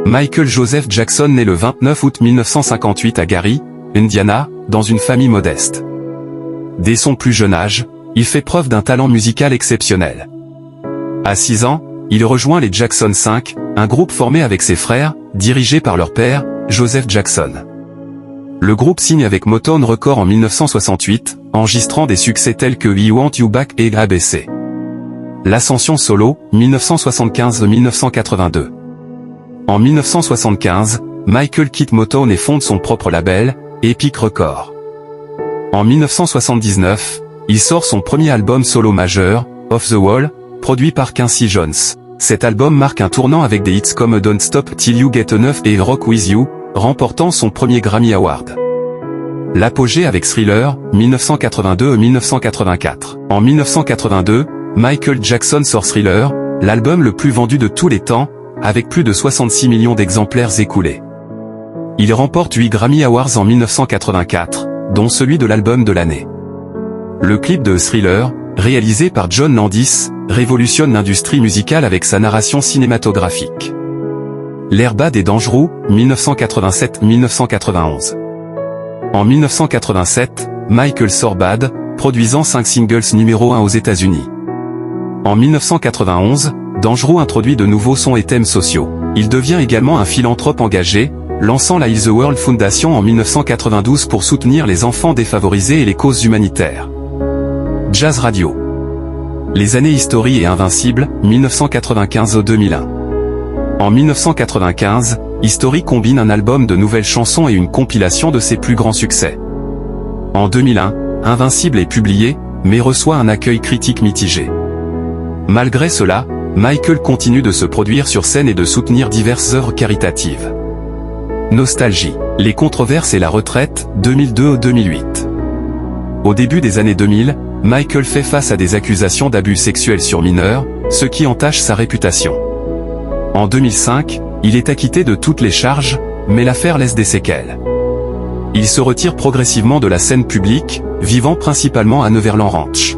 Michael Joseph Jackson naît le 29 août 1958 à Gary, Indiana, dans une famille modeste. Dès son plus jeune âge, il fait preuve d'un talent musical exceptionnel. À 6 ans, il rejoint les Jackson 5, un groupe formé avec ses frères, dirigé par leur père, Joseph Jackson. Le groupe signe avec Motown Records en 1968, enregistrant des succès tels que We Want You Back et ABC. L'ascension solo, 1975-1982. En 1975, Michael quitte Motown et fonde son propre label, Epic Records. En 1979, il sort son premier album solo majeur, Off the Wall, produit par Quincy Jones. Cet album marque un tournant avec des hits comme Don't Stop Till You Get Enough et Rock With You, remportant son premier Grammy Award. L'apogée avec Thriller, 1982-1984. En 1982, Michael Jackson sort Thriller, l'album le plus vendu de tous les temps, avec plus de 66 millions d'exemplaires écoulés. Il remporte 8 Grammy Awards en 1984, dont celui de l'album de l'année. Le clip de Thriller, réalisé par John Landis, révolutionne l'industrie musicale avec sa narration cinématographique. L'Air Bad et Dangerous, 1987-1991. En 1987, Michael sort Bad, produisant 5 singles numéro 1 aux États-Unis. En 1991, Dangerous introduit de nouveaux sons et thèmes sociaux. Il devient également un philanthrope engagé, lançant la Heal the World Foundation en 1992 pour soutenir les enfants défavorisés et les causes humanitaires. Jazz Radio. Les années History et Invincible, 1995-2001. En 1995, History combine un album de nouvelles chansons et une compilation de ses plus grands succès. En 2001, Invincible est publié, mais reçoit un accueil critique mitigé. Malgré cela, Michael continue de se produire sur scène et de soutenir diverses œuvres caritatives. Nostalgie. Les controverses et la retraite, 2002-2008. Au début des années 2000, Michael fait face à des accusations d'abus sexuels sur mineurs, ce qui entache sa réputation. En 2005, il est acquitté de toutes les charges, mais l'affaire laisse des séquelles. Il se retire progressivement de la scène publique, vivant principalement à Neverland Ranch.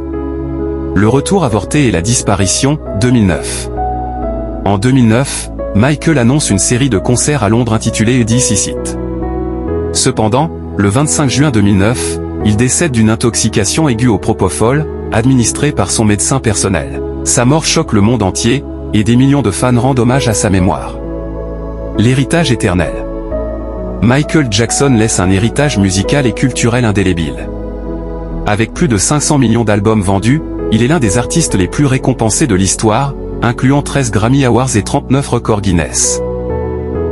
Le retour avorté et la disparition, 2009. En 2009, Michael annonce une série de concerts à Londres intitulée This Is It. Cependant, le 25 juin 2009, il décède d'une intoxication aiguë au propofol, administrée par son médecin personnel. Sa mort choque le monde entier, et des millions de fans rendent hommage à sa mémoire. L'héritage éternel. Michael Jackson laisse un héritage musical et culturel indélébile. Avec plus de 500 millions d'albums vendus, il est l'un des artistes les plus récompensés de l'histoire, incluant 13 Grammy Awards et 39 records Guinness.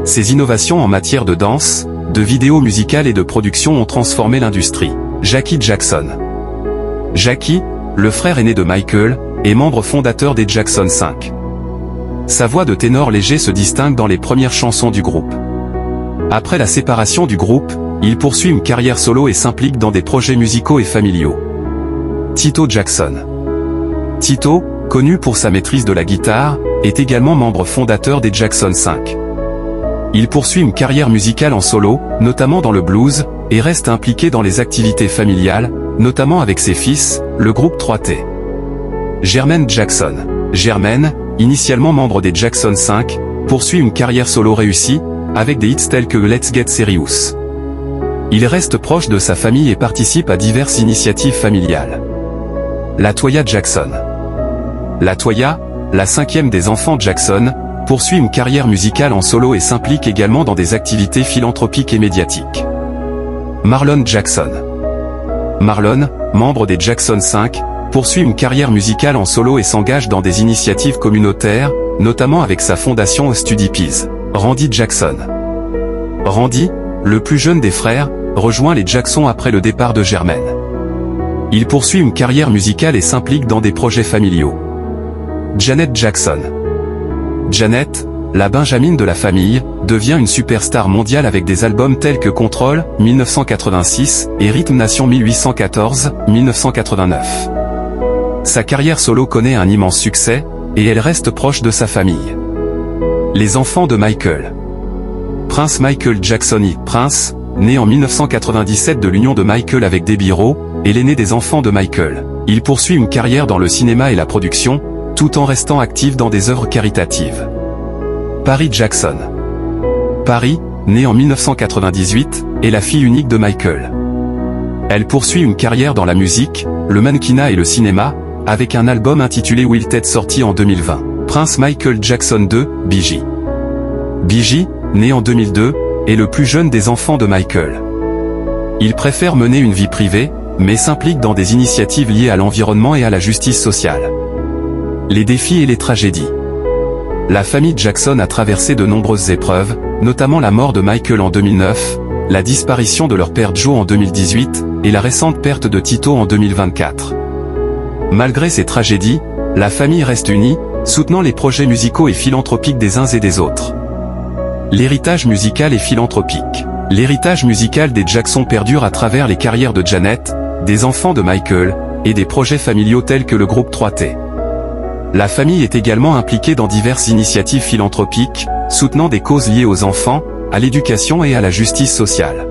Ses innovations en matière de danse, de vidéos musicales et de production ont transformé l'industrie. Jackie Jackson. Jackie, le frère aîné de Michael, est membre fondateur des Jackson 5. Sa voix de ténor léger se distingue dans les premières chansons du groupe. Après la séparation du groupe, il poursuit une carrière solo et s'implique dans des projets musicaux et familiaux. Tito Jackson. Tito, connu pour sa maîtrise de la guitare, est également membre fondateur des Jackson 5. Il poursuit une carrière musicale en solo, notamment dans le blues, et reste impliqué dans les activités familiales, notamment avec ses fils, le groupe 3T. Jermaine Jackson. Jermaine, initialement membre des Jackson 5, poursuit une carrière solo réussie, avec des hits tels que Let's Get Serious. Il reste proche de sa famille et participe à diverses initiatives familiales. LaToya Jackson. LaToya, la 5e des enfants Jackson, poursuit une carrière musicale en solo et s'implique également dans des activités philanthropiques et médiatiques. Marlon Jackson. Marlon, membre des Jackson 5, poursuit une carrière musicale en solo et s'engage dans des initiatives communautaires, notamment avec sa fondation Study Peace. Randy Jackson. Randy, le plus jeune des frères, rejoint les Jackson après le départ de Jermaine. Il poursuit une carrière musicale et s'implique dans des projets familiaux. Janet Jackson. Janet, la Benjamine de la famille, devient une superstar mondiale avec des albums tels que Control, 1986, et Rhythm Nation 1814, 1989. Sa carrière solo connaît un immense succès, et elle reste proche de sa famille. Les enfants de Michael. Prince Michael Jackson Prince, né en 1997 de l'union de Michael avec Debbie Rowe, est l'aîné des enfants de Michael. Il poursuit une carrière dans le cinéma et la production, tout en restant actif dans des œuvres caritatives. Paris Jackson. Paris, née en 1998, est la fille unique de Michael. Elle poursuit une carrière dans la musique, le mannequinat et le cinéma, avec un album intitulé Wilted sorti en 2020. Prince Michael Jackson II, Biggie. Biggie, né en 2002, est le plus jeune des enfants de Michael. Il préfère mener une vie privée, mais s'implique dans des initiatives liées à l'environnement et à la justice sociale. Les défis et les tragédies. La famille Jackson a traversé de nombreuses épreuves, notamment la mort de Michael en 2009, la disparition de leur père Joe en 2018, et la récente perte de Tito en 2024. Malgré ces tragédies, la famille reste unie, soutenant les projets musicaux et philanthropiques des uns et des autres. L'héritage musical et philanthropique. L'héritage musical des Jackson perdure à travers les carrières de Janet, des enfants de Michael, et des projets familiaux tels que le groupe 3T. La famille est également impliquée dans diverses initiatives philanthropiques, soutenant des causes liées aux enfants, à l'éducation et à la justice sociale.